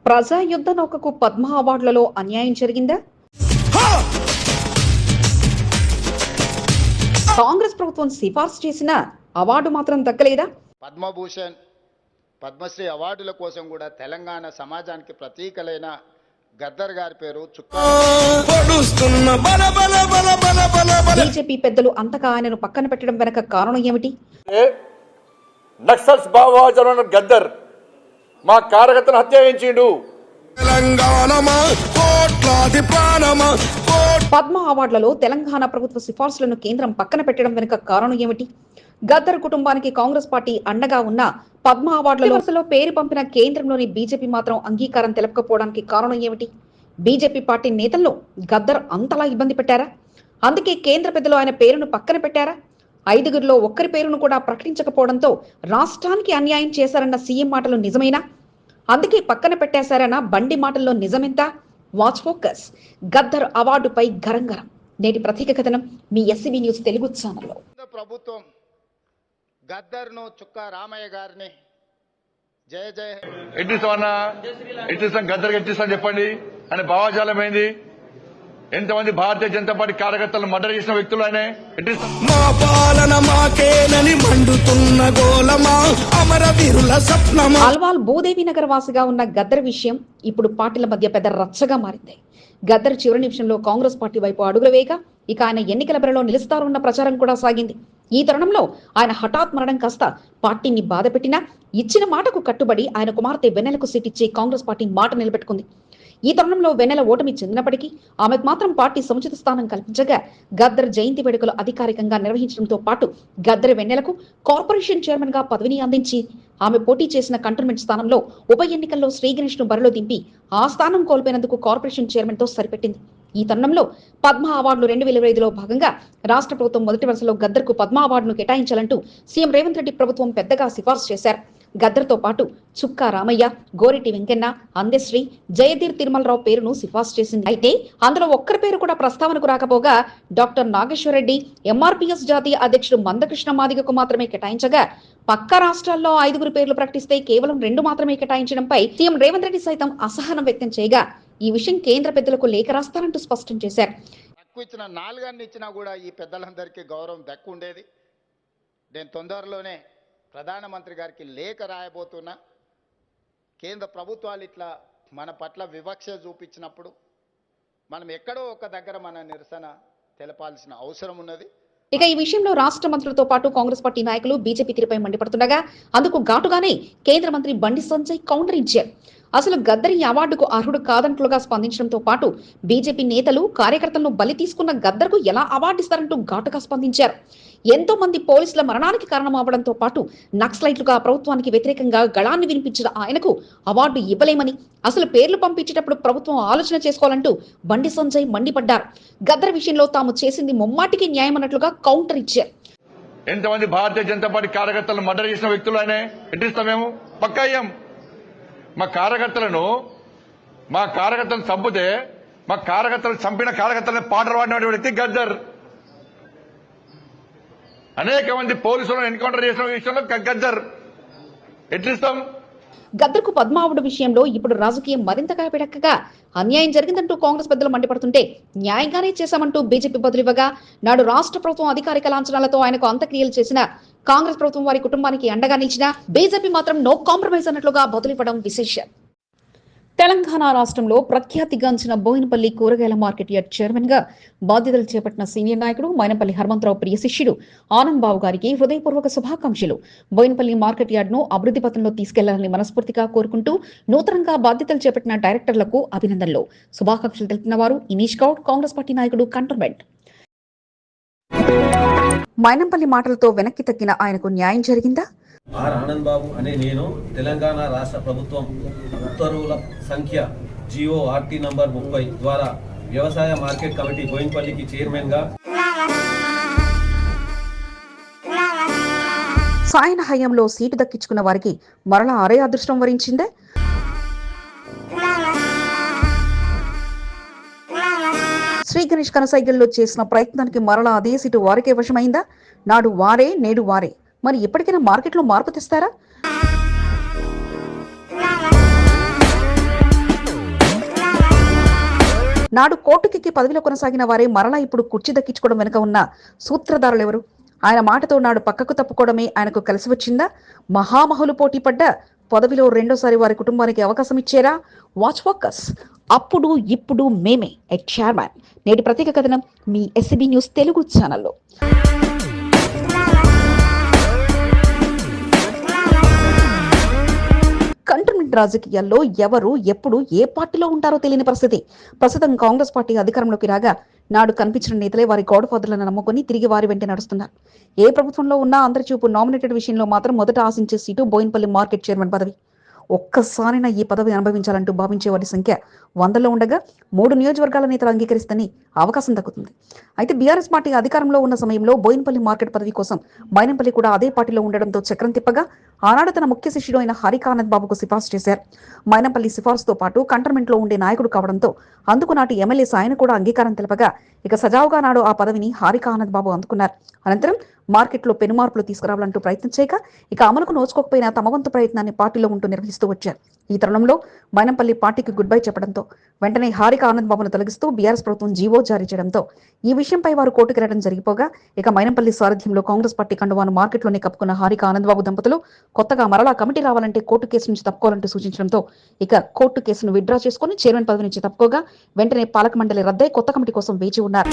ప్రజా యుద్ధ నౌకకు పద్మ అవార్డులలో అన్యాయం జరిగిందా? కాంగ్రెస్ ప్రభుత్వం సిఫార్సు చేసిన అవార్డు మాత్రం దక్కలేదా? పద్మభూషణ్, పద్మశ్రీ అవార్డుల కోసం కూడా తెలంగాణ సమాజానికి ప్రతీకలైన గద్దర్ గారి పేరు బీజేపీ పెద్దలు అంతగా ఆయనను పక్కన పెట్టడం వెనక కారణం ఏమిటి? నక్సల్స్ భావజాలను గద్దర్ మా కార్యకర్తను హత్యించిండు. పద్మ అవార్డులలో తెలంగాణ ప్రభుత్వ సిఫార్సులను కేంద్రం పక్కన పెట్టడం వెనుక కారణం ఏమిటి? గద్దర్ కుటుంబానికి కాంగ్రెస్ పార్టీ అండగా ఉన్న పద్మ అవార్డులలో పేరు పంపిన కేంద్రంలోని బీజేపీ మాత్రం అంగీకారం తెలపకపోవడానికి కారణం ఏమిటి? బీజేపీ పార్టీ నేతల్లో గద్దర్ అంతలా ఇబ్బంది పెట్టారా? అందుకే కేంద్ర పెద్దలు ఆయన పేరును పక్కన పెట్టారా? 5గురిలో ఒక్కరి పేరును కూడా ప్రకటించకపోవడంతో రాష్ట్రానికి అన్యాయం చేశారన్న సీఎం మాటలు నిజమేనా? అందుకే పక్కన పెట్టేశారన్న బండి మాటల్లో నిజమెంత? Watch focus. గద్దర్ అవార్డుపై గరంగరం. నేటి ప్రత్యేక కథనం మీ ఎస్సీబీ న్యూస్ తెలుగు ఛానల్లో. ప్రభుత్వం గద్దర్ను చుక్కా రామయ్య గారిని జయ జయ ఎట్టిస్తాం గద్దర్ ఎట్టిస్తాం చెప్పండి అని భావజాలం ఏంది? ఎంతమంది భారతీయ జనతా పార్టీ కార్యకర్తలను మర్డర్ చేసిన వ్యక్తులు ఆయన మా పాలన మాకేనని మండుతున్న గోలమా అమరవీరుల స్వప్నమా. అల్వాల్ భూదేవి నగర్ వాసిగా ఉన్న గద్దర్ విషయం ఇప్పుడు పార్టీల మధ్య పెద్ద రచ్చగా మారింది. గద్దర్ చివరి నిమిషంలో కాంగ్రెస్ పార్టీ వైపు అడుగులు వేయగా ఇక ఆయన ఎన్నికల బరిలో నిలుస్తారన్న ప్రచారం కూడా సాగింది. ఈ తరుణంలో ఆయన హఠాత్ మరణం కాస్త పార్టీని బాధపెట్టినా ఇచ్చిన మాటకు కట్టుబడి ఆయన కుమార్తె వెన్నెలకు సీట్ ఇచ్చి కాంగ్రెస్ పార్టీ మాట నిలబెట్టుకుంది. ఈ తరుణంలో వెన్నెల ఓటమి చెందినప్పటికీ ఆమెకు మాత్రం పార్టీ సముచిత స్థానం కల్పించగా గద్దర్ జయంతి వేడుకలు అధికారికంగా నిర్వహించడంతో పాటు గద్దర్ వెన్నెలకు కార్పొరేషన్ చైర్మన్ గా పదవిని అందించి ఆమె పోటీ చేసిన కంటోన్మెంట్ స్థానంలో ఉప ఎన్నికల్లో శ్రీ గణేష్ ను బరిలో దింపి ఆ స్థానం కోల్పోయినందుకు కార్పొరేషన్ చైర్మన్ తో సరిపెట్టింది. ఈ తరుణంలో పద్మ అవార్డులు 2025లో భాగంగా రాష్ట్ర ప్రభుత్వం మొదటి వరుసలో గద్దర్ కు పద్మ అవార్డును కేటాయించాలంటూ సీఎం రేవంత్ రెడ్డి ప్రభుత్వం పెద్దగా సిఫార్సు చేశారు. గద్దర్ తో పాటు చుక్కా రామయ్య, గోరెటి వెంకన్న, అందశ్రీ, జయధీర్ తిరుమలరావు పేరును సిఫార్సు చేసింది. అయితే అందులో ఒక్కరి పేరు కూడా ప్రస్తావనకు రాకపోగా డాక్టర్ నాగేశ్వర రెడ్డి, ఎంఆర్పీఎస్ జాతీయ అధ్యక్షుడు మందకృష్ణ మాదిగకు మాత్రమే కేటాయించగా పక్క రాష్ట్రాల్లో 5గురి పేర్లు ప్రకటిస్తే కేవలం 2 మాత్రమే కేటాయించడంపై సీఎం రేవంత్ రెడ్డి సైతం అసహనం వ్యక్తం చేయగా ఈ విషయం కేంద్ర పెద్దలకు లేఖ రాస్తారంటూ స్పష్టం చేశారు. తక్కువ ఇచ్చిన 4 ఇచ్చినా కూడా ఈ పెద్దలందరికీ గౌరవం దక్కు ఉండేది. నేను తొందరలోనే ప్రధానమంత్రి గారికి లేఖ రాయబోతున్నా. కేంద్ర ప్రభుత్వాలు ఇట్లా మన పట్ల వివక్ష చూపించినప్పుడు మనం ఎక్కడో ఒక దగ్గర మన నిరసన తెలపాల్సిన అవసరం ఉన్నది. ఇక ఈ విషయంలో రాష్ట్ర మంత్రులతో పాటు కాంగ్రెస్ పార్టీ నాయకులు బీజేపీ తీరుపై మండిపడుతుండగా అందుకు ఘాటుగానే కేంద్ర మంత్రి బండి సంజయ్ కౌంటర్ ఇచ్చారు. అసలు గద్దర్ ఈ అవార్డుకు అర్హుడు కాదంట్లుగా స్పందించడంతో పాటు బీజేపీ నేతలు కార్యకర్తలను బలి తీసుకున్న గద్దర్కు ఎలా అవార్డు ఇస్తారంటూ ఘాటుగా స్పందించారు. ఎంతో మంది పోలీసుల మరణానికి కారణమవడంతో పాటు నక్సలైట్లుగా ప్రభుత్వానికి వ్యతిరేకంగా గళాన్ని వినిపించిన ఆయనకు అవార్డు ఇవ్వలేమని, అసలు పేర్లు పంపించేటప్పుడు ప్రభుత్వం ఆలోచన చేసుకోవాలంటూ బండి సంజయ్ మండిపడ్డారు. గద్దర్ విషయంలో తాము చేసింది ముమ్మాటికి న్యాయం అన్నట్లుగా కౌంటర్ ఇచ్చారు. ఎంతమంది భారతీయ జనతా పార్టీ కార్యకర్తలను మర్డర్ చేసిన వ్యక్తులు ఆయన ఎట్టిస్తాం మేము పక్కా అయ్యాం. మా కార్యకర్తలను చంపితే మా కార్యకర్తలను చంపిన కార్యకర్తలను పాటలు పాడిన వ్యక్తి గద్దర్. అనేక మంది పోలీసులను ఎన్కౌంటర్ చేసిన విషయంలో గద్దర్ ఎట్లిస్తాం. గద్దర్ కు పద్మ అవార్డు విషయంలో ఇప్పుడు రాజకీయం మరింతగా పెడక్కగా అన్యాయం జరిగిందంటూ కాంగ్రెస్ పెద్దలు మండిపడుతుంటే న్యాయంగానే చేశామంటూ బీజేపీ బదులివ్వగా నాడు రాష్ట్ర ప్రభుత్వం అధికారిక లాంఛనాలతో ఆయనకు అంత్యక్రియలు చేసిన కాంగ్రెస్ ప్రభుత్వం వారి కుటుంబానికి అండగా నిలిచిన బీజేపీ మాత్రం నో కాంప్రమైజ్ అన్నట్లుగా బదులివ్వడం విశేషం. తెలంగాణ రాష్ట్రంలో ప్రఖ్యాతిగాంచిన బోయినపల్లి కూరగాయల మార్కెట్ యార్డ్ చైర్మన్ గా బాధ్యతలు చేపట్టిన సీనియర్ నాయకుడు మైనంపల్లి హనుమంతరావు ప్రియ శిష్యుడు ఆనంద్ బాబు గారికి హృదయపూర్వక శుభాకాంక్షలు. బోయినపల్లి మార్కెట్ యార్డ్ ను అభివృద్ధి పథంలో తీసుకెళ్లాలని మనస్ఫూర్తిగా కోరుకుంటూ నూతనంగా బాధ్యతలు చేపట్టిన డైరెక్టర్లకు అభినందనలు, శుభాకాంక్షలు తెలిపిన వారు ఇనీష్ గౌడ్, కాంగ్రెస్ పార్టీ నాయకుడు కంటోన్మెంట్. మైనంపల్లి మాటలతో వెనక్కి తగ్గిన ఆయనకు న్యాయం జరిగిందా? ఆర్ ఆనంద్ బాబు అనే నేను తెలంగాణ రాష్ట్ర ప్రభుత్వం ఉత్తర్వుల సంఖ్య GORT నంబర్ 30 ద్వారా వ్యవసాయ మార్కెట్ కమిటీ బోయినపల్లికి చైర్మన్ గా సాయన హయాంలో సీటు దక్కించుకున్న వారికి మరలా అరే అదృష్టం వరించిందే. శ్రీ గణేష్ కనసైగల్లో చేసిన ప్రయత్నానికి మరలా అదే సీటు వారికే వశమైందా? నాడు వారే నేడు వారే. మరి ఎప్పటికైనా మార్కెట్లో మార్పు తెస్తారా? నాడు కోర్టుకెక్కి పదవిలో కొనసాగిన వారే మరలా ఇప్పుడు కుర్చీ దక్కించుకోవడం వెనుక ఉన్న సూత్రధారులు ఎవరు? ఆయన మాటతో నాడు పక్కకు తప్పుకోవడమే ఆయనకు కలిసి వచ్చిందా? మహామహులు పోటీ పడ్డ పదవిలో రెండోసారి వారి కుటుంబానికి అవకాశం ఇచ్చారా? Watch focus. అప్పుడు ఇప్పుడు మేమే ఎట్ చైర్మన్. నేటి ప్రత్యేక కథనం మీ ఎస్సీబీ న్యూస్ తెలుగు ఛానల్లో. కంటోన్మెంట్ రాజకీయాల్లో ఎవరు ఎప్పుడు ఏ పార్టీలో ఉంటారో తెలియని పరిస్థితి. ప్రస్తుతం కాంగ్రెస్ పార్టీ అధికారంలోకి రాగా నాడు కనిపించిన నేతలే వారి గాడ్ ఫాదర్లను నమ్ముకొని తిరిగి వారి వెంటే నడుస్తున్నారు. ఏ ప్రభుత్వంలో ఉన్నా అందరి చూపు నామినేటెడ్ విషయంలో మాత్రం మొదట ఆశించే సీటు బోయిన్పల్లి మార్కెట్ చైర్మన్ పదవి. ఒక్కసారైనా ఈ పదవి అనుభవించాలంటూ భావించే వారి సంఖ్య 100లో ఉండగా 3 నియోజకవర్గాల నేతలు అంగీకరిస్తేనే అవకాశం దక్కుతుంది. అయితే బీఆర్ఎస్ పార్టీ అధికారంలో ఉన్న సమయంలో బోయిన్పల్లి మార్కెట్ పదవి కోసం మైనంపల్లి కూడా అదే పార్టీలో ఉండడంతో చక్రం తిప్పగా ఆనాడు తన ముఖ్య శిష్యుడు అయిన హరిక ఆనంద్ బాబుకు సిఫార్సు చేశారు. మైనంపల్లి సిఫార్సుతో పాటు కంటోన్మెంట్ లో ఉండే నాయకుడు కావడంతో అందుకు నాటి ఎమ్మెల్యే సాయన కూడా అంగీకారం తెలపగా ఇక సజావుగా నాడు ఆ పదవిని హరిక ఆనంద్ బాబు అందుకున్నారు. అనంతరం మార్కెట్లో పెనుమార్పులు తీసుకురావాలంటూ ప్రయత్నం చేయగా ఇక అమలుకు నోచుకోకపోయినా తమ వంతు ప్రయత్నాన్ని పార్టీలో ఉంటూ నిర్వహిస్తూ వచ్చారు. ఈ తరుణంలో మైనంపల్లి పార్టీకి గుడ్ బై చెప్పడంతో వెంటనే హరిక ఆనంద్ బాబును తొలగిస్తూ బీఆర్ఎస్ ప్రభుత్వం జీవో జారీ చేయడంతో ఈ విషయంపై వారు కోర్టుకు వెళ్లడం జరిగిపోగా ఇక మైనంపల్లి సారథ్యంలో కాంగ్రెస్ పార్టీ కండువాను మార్కెట్లోనే కప్పుకున్న హరిక ఆనంద్ బాబు దంపతులు కొత్తగా మరలా కమిటీ రావాలంటే కోర్టు కేసు నుంచి తప్పుకోవాలంటూ సూచించడంతో ఇక కోర్టు కేసును విత్డ్రా చేసుకుని చైర్మన్ పదవి నుంచి తప్పుకోగా వెంటనే పాలక మండలి రద్దై కొత్త కమిటీ కోసం వేచి ఉన్నారు.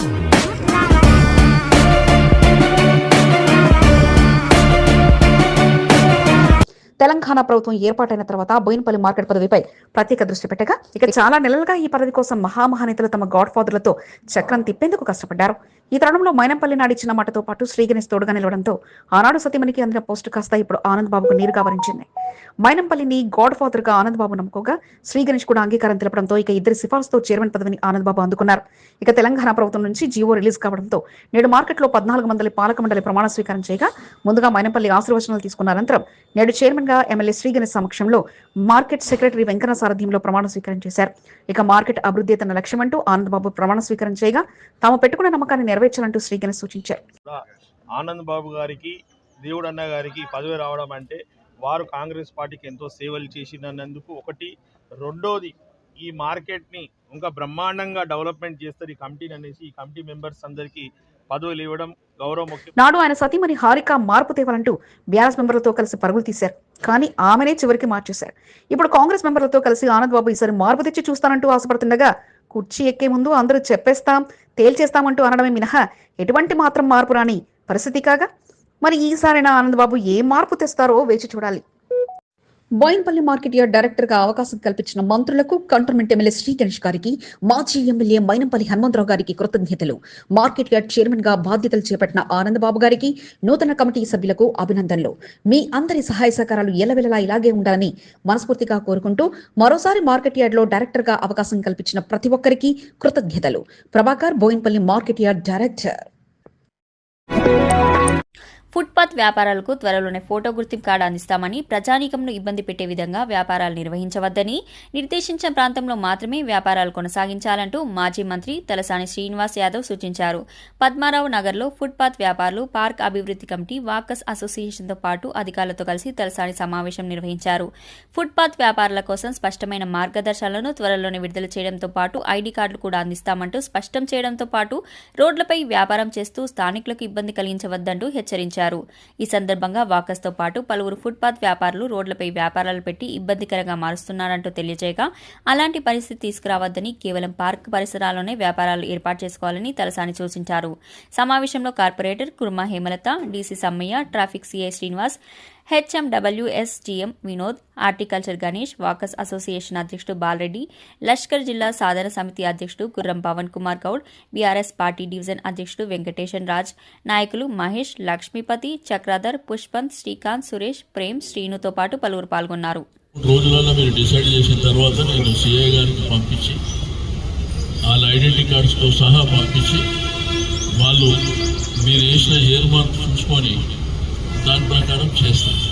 తెలంగాణ ప్రభుత్వం ఏర్పాటైన తర్వాత బోయిన్పల్లి మార్కెట్ పదవిపై ప్రత్యేక దృష్టి పెట్టగా ఇక చాలా నెలలుగా ఈ పదవి కోసం మహామహానేతలు తమ గాడ్ ఫాదర్లతో చక్రం తిప్పేందుకు కష్టపడ్డారు. ఈ తరుణంలో మైనంపల్లి నాడిచ్చిన మాటతో పాటు శ్రీగణేష్ తోడుగా నిలవడంతో ఆనాడు సతీమణికి అందిన పోస్టు కాస్త ఇప్పుడు ఆనంద్ బాబుకు నీరుగా వరించింది. మైనంపల్లిని గాడ్ ఫాదర్ గా ఆనంద్ బాబు నమ్ముకోగా శ్రీగణేష్ కూడా అంగీకారం తెలపడంతో ఇక ఇద్దరి సిఫార్సుతో చైర్మన్ పదవిని ఆనంద్ బాబు అందుకున్నారు. ఇక తెలంగాణ ప్రభుత్వం నుంచి జీవో రిలీజ్ కావడంతో నేడు మార్కెట్లో 14 మంది పాలక మండలి ప్రమాణ స్వీకారం చేయగా ముందుగా మైనంపల్లి ఆశీర్వచనాలు తీసుకున్న అనంతరం నేడు చైర్మన్ గా ఎమ్మెల్యే శ్రీగణేష్ సమక్షంలో మార్కెట్ సెక్రటరీ వెంకన్న సారథ్యంలో ప్రమాణ స్వీకారం చేశారు. ఇక మార్కెట్ అభివృద్ధి తన లక్ష్యమంటూ ఆనంద్ బాబు ప్రమాణ స్వీకారం చేయగా తాము పెట్టుకున్న నమ్మకాన్ని నెరవేర్చాలంటూ శ్రీగణేష్ సూచించారు. ఆనంద్ బాబు గారికి దేవుడు అన్న గారికి పదవి రావడం అంటే వారు కాంగ్రెస్ పార్టీకి ఎంతో సేవలు చేసినందుకు ఒకటి. రెండోది ఈ మార్కెట్ని ఇంకా బ్రహ్మాండంగా డెవలప్మెంట్ చేస్తారు ఈ కమిటీని అనేసి ఈ కమిటీ మెంబర్స్ అందరికీ పదవులు ఇవ్వడం గౌరవం ముఖ్యం. నాడు ఆయన సతీమణి హారిక మార్పు తేవాలంటూ బీఆర్ఎస్ మెంబర్లతో కలిసి పరుగులు తీశారు. కానీ ఆమెనే చివరికి మార్చేశారు. ఇప్పుడు కాంగ్రెస్ మెంబర్లతో కలిసి ఆనంద్ బాబు ఈసారి మార్పు తెచ్చి చూస్తానంటూ ఆశపడుతుండగా కుర్చీ ఎక్కే ముందు అందరూ చెప్పేస్తాం తేల్చేస్తామంటూ అనడమే మినహా ఎటువంటి మాత్రం మార్పు రాని పరిస్థితి కాగా మరి ఈసారైనా ఆనంద్ బాబు ఏ మార్పు తెస్తారో వేచి చూడాలి. బోయిన్పల్లి మార్కెట్ యార్డ్ డైరెక్టర్ గా అవకాశం కల్పించిన మంత్రులకు కంటోన్మెంట్ ఎమ్మెల్యే శ్రీగణేష్ గారికి, మాజీ ఎమ్మెల్యే మైనంపల్లి హనుమంతరావు గారికి కృతజ్ఞతలు. మార్కెట్ యార్డ్ చైర్మన్ గా బాధ్యతలు చేపట్టిన ఆనంద్ బాబు గారికి, నూతన కమిటీ సభ్యులకు అభినందనలు. మీ అందరి సహాయ సహకారాలు ఎల్లవెల్లలా ఇలాగే ఉండాలని మనస్ఫూర్తిగా కోరుకుంటూ మరోసారి మార్కెట్ యార్డ్ లో డైరెక్టర్ గా అవకాశం కల్పించిన ప్రతి ఒక్కరికి కృతజ్ఞతలు. Prabhakar, Bowenpally market yard director. Footpath వ్యాపారాలకు త్వరలోనే ఫోటో గుర్తింపు కార్డు అందిస్తామని, ప్రజానీకంను ఇబ్బంది పెట్టే విధంగా వ్యాపారాలు నిర్వహించవద్దని, నిర్దేశించిన ప్రాంతంలో మాత్రమే వ్యాపారాలు కొనసాగించాలంటూ మాజీ మంత్రి తలసాని శ్రీనివాస్ యాదవ్ సూచించారు. పద్మారావు నగర్లో ఫుట్పాత్ వ్యాపారులు పార్క్ అభివృద్ధి కమిటీ, వాకర్స్ అసోసియేషన్తో పాటు అధికారులతో కలిసి తలసాని సమావేశం నిర్వహించారు. ఫుట్పాత్ వ్యాపారుల కోసం స్పష్టమైన మార్గదర్శకాలను త్వరలోనే విడుదల చేయడంతో పాటు ఐడి కార్డులు కూడా అందిస్తామంటూ స్పష్టం చేయడంతో పాటు రోడ్లపై వ్యాపారం చేస్తూ స్థానికులకు ఇబ్బంది కలిగించవద్దంటూ హెచ్చరించారు. ఈ సందర్భంగా వాకర్స్తో పాటు పలువురు ఫుట్పాత్ వ్యాపారులు రోడ్లపై వ్యాపారాలు పెట్టి ఇబ్బందికరంగా మారుస్తున్నారంటూ తెలియజేయగా అలాంటి పరిస్థితి తీసుకురావద్దని, కేవలం పార్క్ పరిసరాల్లోనే వ్యాపారాలు ఏర్పాటు చేసుకోవాలని తలసాని సూచించారు. సమావేశంలో corporator Kurma Hemalatha, DC Sammaiah, traffic CI Srinivas, HMWS GM Vinod, horticulture Ganesh, walkers association అధ్యక్షుడు బాలరెడ్డి, లష్కర్ జిల్లా సాధన సమితి అధ్యక్షుడు Gurram Pavan Kumar Goud, BRS party division అధ్యక్షుడు వెంకటేశన్ రాజ్, నాయకులు మహేష్, లక్ష్మీపతి, చక్రధర్, పుష్పంత్, శ్రీకాంత్, సురేష్, ప్రేమ్, శ్రీనుతో పాటు పలువురు పాల్గొన్నారు. రోజులలో మీరు డిసైడ్ చేసిన తర్వాత నేను సిఐ గారికి పంపించి వాళ్ళ ఐడెంటిటీ కార్డ్స్తో సహా పంపించి వాళ్ళు మీరు వేసిన ఇయర్ మార్క్ చూసుకొని దాని ప్రకారం చేస్తారు.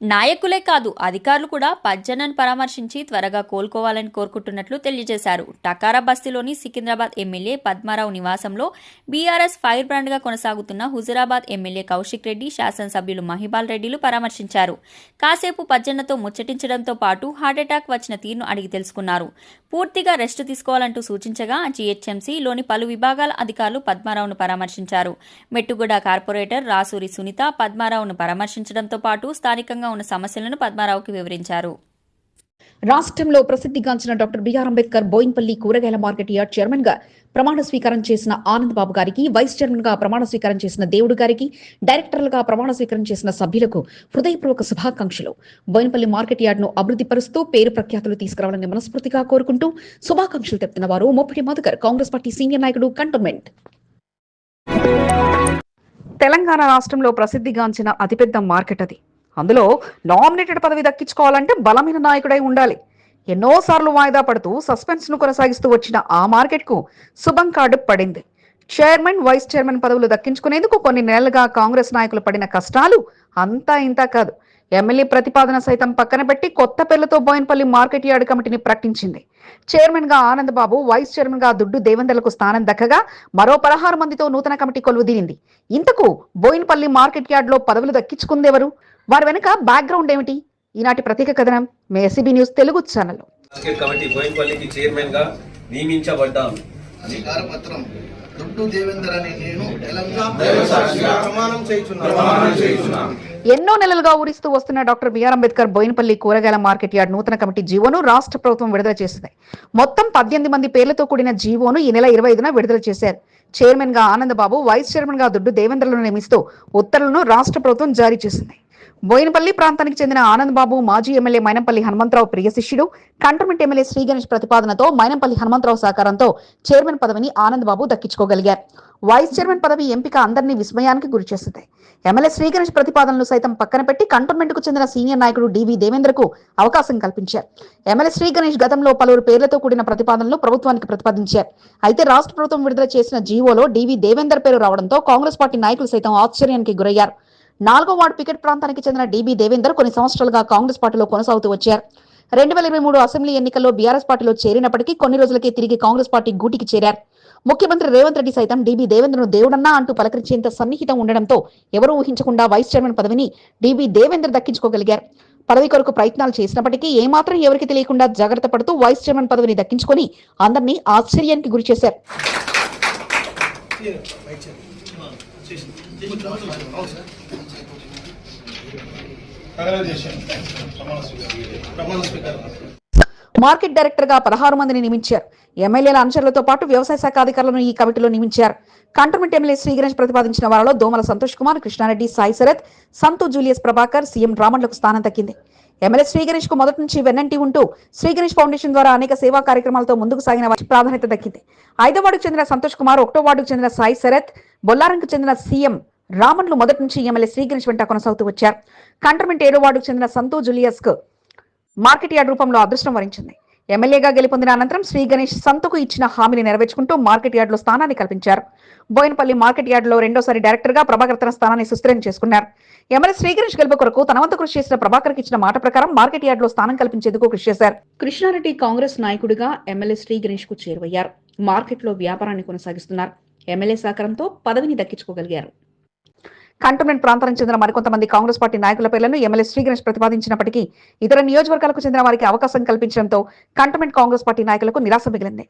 నాయకులే కాదు అధికారులు కూడా పజ్జన్నను పరామర్శించి త్వరగా కోలుకోవాలని కోరుకుంటున్నట్లు తెలియజేశారు. టకారా బస్తీలోని సికింద్రాబాద్ ఎమ్మెల్యే పద్మారావు నివాసంలో బీఆర్ఎస్ ఫైర్ బ్రాండ్గా కొనసాగుతున్న హుజురాబాద్ ఎమ్మెల్యే కౌశిక్ రెడ్డి, శాసనసభ్యులు మహిపాల్ రెడ్డిలు పరామర్శించారు. కాసేపు పజ్జన్నతో ముచ్చటించడంతో పాటు హార్ట్అటాక్ వచ్చిన తీరును అడిగి తెలుసుకున్నారు. పూర్తిగా రెస్ట్ తీసుకోవాలంటూ సూచించగా జీహెచ్ఎంసీలోని పలు విభాగాల అధికారులు పద్మారావును పరామర్శించారు. మెట్టుగూడ కార్పొరేటర్ రాసూరి సునీత పద్మారావును పరామర్శించడంతో పాటు స్థానికంగా ఉన్న సమస్యలను పద్మారావుకి వివరించారు. రాష్ట్రంలో ప్రసిద్ధిగాంచిన డాక్టర్ బిఆర్ అంబేద్కర్ బోయిన్పల్లి కూరగాయల మార్కెట్ యార్డ్ చైర్మన్ గా ప్రమాణ స్వీకారం చేసిన ఆనంద్ బాబు గారికి, వైస్ చైర్మన్ గా ప్రమాణ స్వీకారం చేసిన దేవుడు గారికి, డైరెక్టర్లుగా ప్రమాణ స్వీకారం చేసిన సభ్యులకు హృదయపూర్వక శుభాకాంక్షలు. బోయిన్పల్లి మార్కెట్ యార్డ్ ను అభివృద్ధి పరుస్తూ పేరు ప్రఖ్యాతులు తీసుకురావాలని మనస్ఫూర్తిగా కోరుకుంటూ శుభాకాంక్షలు తెలుపుతున్న వారు ముప్పిడి మధుకర్, కాంగ్రెస్ పార్టీ సీనియర్ నాయకుడు, కంటోన్మెంట్. తెలంగాణ రాష్ట్రంలో ప్రసిద్ధిగాంచిన అతిపెద్ద మార్కెట్ అది. అందులో నామినేటెడ్ పదవి దక్కించుకోవాలంటే బలమైన నాయకుడై ఉండాలి. ఎన్నోసార్లు వాయిదా పడుతూ సస్పెన్స్ ను కొనసాగిస్తూ వచ్చిన ఆ మార్కెట్ కు శుభం కార్డు పడింది. చైర్మన్, వైస్ చైర్మన్ పదవులు దక్కించుకునేందుకు కొన్ని నెలలుగా కాంగ్రెస్ నాయకులు పడిన కష్టాలు అంతా ఇంతా కాదు. ఎమ్మెల్యే ప్రతిపాదన సైతం పక్కన పెట్టి కొత్త పేర్లతో బోయిన్పల్లి మార్కెట్ యార్డ్ కమిటీని ప్రకటించింది. చైర్మన్ గా ఆనంద్ బాబు, వైస్ చైర్మన్ గా దుడ్డు దేవేందర్లకు స్థానం దక్కగా మరో 16 మందితో నూతన కమిటీ కొలువుదీరింది. ఇంతకు బోయిన్పల్లి మార్కెట్ యార్డ్ లో పదవులు దక్కించుకుందెవరు? వారి వెనుక బ్యాక్గ్రౌండ్ ఏమిటి? ఈనాటి ప్రత్యేక కథనం మీ ఎస్సీబీ న్యూస్ తెలుగు ఛానల్లో. మార్కెట్ కమిటీ బోయిన్పల్లికి చైర్మన్ గా నియమించబడ్డాను. అధికారపత్రం దుడ్డు దేవేందర్ అని నేను ప్రమాణం చేయుచున్నాను. ఎన్నో నెలలుగా ఊరిస్తూ వస్తున్న డాక్టర్ బిఆర్ అంబేద్కర్ బోయిన్పల్లి కూరగాయల మార్కెట్ యార్డ్ నూతన కమిటీ జీవోను రాష్ట్ర ప్రభుత్వం విడుదల చేసింది. మొత్తం 18 మంది పేర్లతో కూడిన జీవోను ఈ నెల 25న విడుదల చేశారు. చైర్మన్ గా ఆనంద్ బాబు, వైస్ చైర్మన్ గా దుడ్డు దేవేంద్రలను నియమిస్తూ ఉత్తర్వులను రాష్ట్ర ప్రభుత్వం జారీ చేసింది. బోయినపల్లి ప్రాంతానికి చెందిన ఆనంద్ బాబు మాజీ ఎమ్మెల్యే మైనంపల్లి హనుమంతరావు ప్రియ శిష్యుడు. కంటోన్మెంట్ ఎమ్మెల్యే శ్రీ గణేష్ ప్రతిపాదనతో మైనంపల్లి హనుమంతరావు సహకారంతో చైర్మన్ పదవిని ఆనంద్ బాబు దక్కించుకోగలిగారు. వైస్ చైర్మన్ పదవి ఎంపిక అందరినీ విస్మయానికి గురిచేస్తుంది. ఎమ్మెల్యే శ్రీ గణేష్ ప్రతిపాదనలు సైతం పక్కన పెట్టి కంటోన్మెంట్ కు చెందిన సీనియర్ నాయకుడు డివి దేవేంద్రకు అవకాశం కల్పించారు. ఎమ్మెల్యే శ్రీ గణేష్ గతంలో పలువురు పేర్లతో కూడిన ప్రతిపాదనలు ప్రభుత్వానికి ప్రతిపాదించారు. అయితే రాష్ట్ర ప్రభుత్వం విడుదల చేసిన జీవోలో డివి దేవేందర్ పేరు రావడంతో కాంగ్రెస్ పార్టీ నాయకులు సైతం ఆశ్చర్యానికి గురయ్యారు. 4వ వార్డు పికెట్ ప్రాంతానికి చెందిన డిబి దేవేందర్ కొన్ని సంవత్సరాలుగా కాంగ్రెస్ పార్టీలో కొనసాగుతూ వచ్చారు. 2023 అసెంబ్లీ ఎన్నికల్లో బీఆర్ఎస్ పార్టీలో చేరినప్పటికీ కొన్ని రోజులకే తిరిగి కాంగ్రెస్ పార్టీ గూటికి చేరారు. ముఖ్యమంత్రి రేవంత్ రెడ్డి సైతం డిబి దేవేందర్ను దేవుడన్నా అంటూ పలకరించేంత సన్నిహితం ఉండడంతో ఎవరూ ఊహించకుండా వైస్ చైర్మన్ పదవిని డిబి దేవేందర్ దక్కించుకోగలిగారు. పదవి కొరకు ప్రయత్నాలు చేసినప్పటికీ ఏమాత్రం ఎవరికి తెలియకుండా జాగ్రత్త పడుతూ వైస్ చైర్మన్ పదవిని దక్కించుకొని అందరినీ ఆశ్చర్యానికి గురి చేశారు. మార్కెట్ డైరెక్టర్ గా 16 మందిని నియమించారు. ఎమ్మెల్యేల అనుచరులతో పాటు వ్యవసాయ శాఖ అధికారులను ఈ కమిటీలో నియమించారు. కంటోన్మెంట్ ఎమ్మెల్యే శ్రీ గణేష్ ప్రతిపాదించిన వారిలో దోమల సంతోష్ కుమార్, కృష్ణారెడ్డి, సాయి శరత్, సంతు జూలియస్ ప్రభాకర్, సీఎం రామన్లకు స్థానం దక్కింది. ఎమ్మెల్యే శ్రీ గణేష్ కు మొదటి నుంచి వెన్నంటి ఉంటూ శ్రీ గణేష్ ఫౌండేషన్ ద్వారా అనేక సేవా కార్యక్రమాలతో ముందుకు సాగిన వారికి ప్రాధాన్యత దక్కింది. 5వ వార్డుకు చెందిన సంతోష్ కుమార్, 1వ వార్డుకు చెందిన సాయి శరత్, బొల్లారంకు చెందిన సీఎం రామన్లు మొదటి నుంచి ఎమ్మెల్యే శ్రీ గణేష్ వెంట కొనసాగుతూ వచ్చారు. కంటోన్మెంట్ 7వ వార్డుకు చెందిన సంతు జూలియస్ కు మార్కెట్ యార్డ్ రూపంలో అదృష్టం వరించింది. ఎమ్మెల్యేగా గెలుపొందిన అనంతరం శ్రీ గణేష్ సంతుకు ఇచ్చిన హామీని నెరవేర్చుకుంటూ మార్కెట్ యార్డ్ లో స్థానాన్ని కల్పించారు. బోయినపల్లి మార్కెట్ యార్డ్ లో రెండోసారి డైరెక్టర్ గా ప్రభాకర్ తన స్థానాన్ని సుస్థిరం చేసుకున్నారు. ఎమ్మెల్యే శ్రీ గణేష్ గెలుపు కొరకు తన వంతు కృషి చేసిన ప్రభాకర్ ఇచ్చిన మాట ప్రకారం మార్కెట్ యార్డ్ లో స్థానం కల్పించేందుకు కృషి చేశారు. కృష్ణారెడ్డి కాంగ్రెస్ నాయకుడిగా ఎమ్మెల్యే శ్రీ గణేష్ కు చేరువయ్యారు. మార్కెట్ లో వ్యాపారాన్ని కొనసాగిస్తున్నారు. ఎమ్మెల్యే సహకారంతో పదవిని దక్కించుకోగలిగారు. కంటోన్మెంట్ ప్రాంతానికి చెందిన మరికొంతమంది కాంగ్రెస్ పార్టీ నాయకుల పేర్లను ఎమ్మెల్యే శ్రీ గణేష్ ప్రతిపాదించినప్పటికీ ఇతర నియోజకవర్గాలకు చెందిన వారికి అవకాశం కల్పించడంతో కంటోన్మెంట్ కాంగ్రెస్ పార్టీ నాయకులకు నిరాశ మిగిలింది.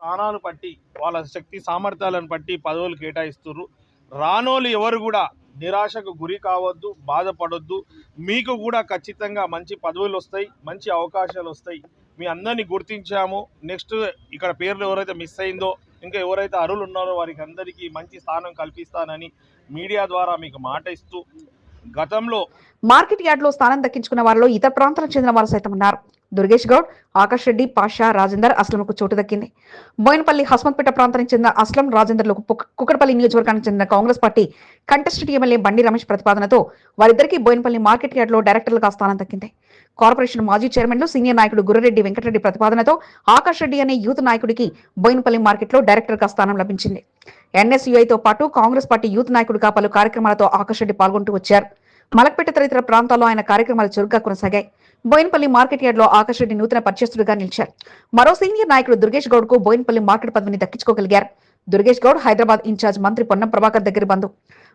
స్థానాలు బట్టి వాళ్ళ శక్తి సామర్థ్యాలను బట్టి పదవులు కేటాయిస్తున్నారు. రానోళ్ళు ఎవరు కూడా నిరాశకు గురి కావద్దు, బాధపడొద్దు. మీకు కూడా ఖచ్చితంగా మంచి పదవులు వస్తాయి, మంచి అవకాశాలు వస్తాయి. మీ అందరినీ గుర్తించాము. నెక్స్ట్ ఇక్కడ పేర్లు ఎవరైతే మిస్ అయిందో, ఇంకా ఎవరైతే అర్హులు ఉన్నారో వారికి అందరికీ మంచి స్థానం కల్పిస్తానని మీడియా ద్వారా మీకు మాట ఇస్తూ, గతంలో మార్కెట్ యార్డ్ లో స్థానం దక్కించుకున్న వారిలో ఇతర ప్రాంతాలకు చెందిన వారు సైతం ఉన్నారు. దుర్గేష్ గౌడ్, ఆకాష్ రెడ్డి, పాషా, రాజేందర్, అస్లంకు చోటు దక్కింది. బోయినపల్లి హస్మత్పేట ప్రాంతానికి చెందిన అస్లం, రాజేందర్లకు కుక్కడపల్లి నియోజకవర్గానికి చెందిన కాంగ్రెస్ పార్టీ కంటెస్టెడ్ ఎమ్మెల్యే బండి రమేష్ ప్రతిపాదనతో వారిద్దరికీ బోయినపల్లి మార్కెట్ యార్డ్ లో డైరెక్టర్లుగా స్థానం దక్కింది. కార్పొరేషన్ మాజీ చైర్మన్లు సీనియర్ నాయకుడు గుర్రెడ్డి వెంకటరెడ్డి ప్రతిపాదనతో ఆకాష్ రెడ్డి అనే యూత్ నాయకుడికి బోయినపల్లి మార్కెట్ లో డైరెక్టర్ గా స్థానం లభించింది. ఎన్ఎస్యుఐతో పాటు కాంగ్రెస్ పార్టీ యూత్ నాయకుడిగా పలు కార్యక్రమాలతో ఆకాష్ రెడ్డి పాల్గొంటూ వచ్చారు. మలక్పేట తదితర ప్రాంతాల్లో ఆయన కార్యక్రమాలు చురుగ్గా కొనసాగాయి. బోయినపల్లి మార్కెట్ యార్డ్ లో ఆకాష్ రెడ్డి నూతన పరిచయస్తుడిగా నిలిచారు. మరో సీనియర్ నాయకుడు దుర్గేష్ గౌడ్ కు బోయినపల్లి మార్కెట్ పదవిని దక్కించుకోగలిగారు. దుర్గేష్ గౌడ్ హైదరాబాద్ ఇన్ఛార్జ్ మంత్రి పొన్నం ప్రభాకర్ దగ్గర బంధువు.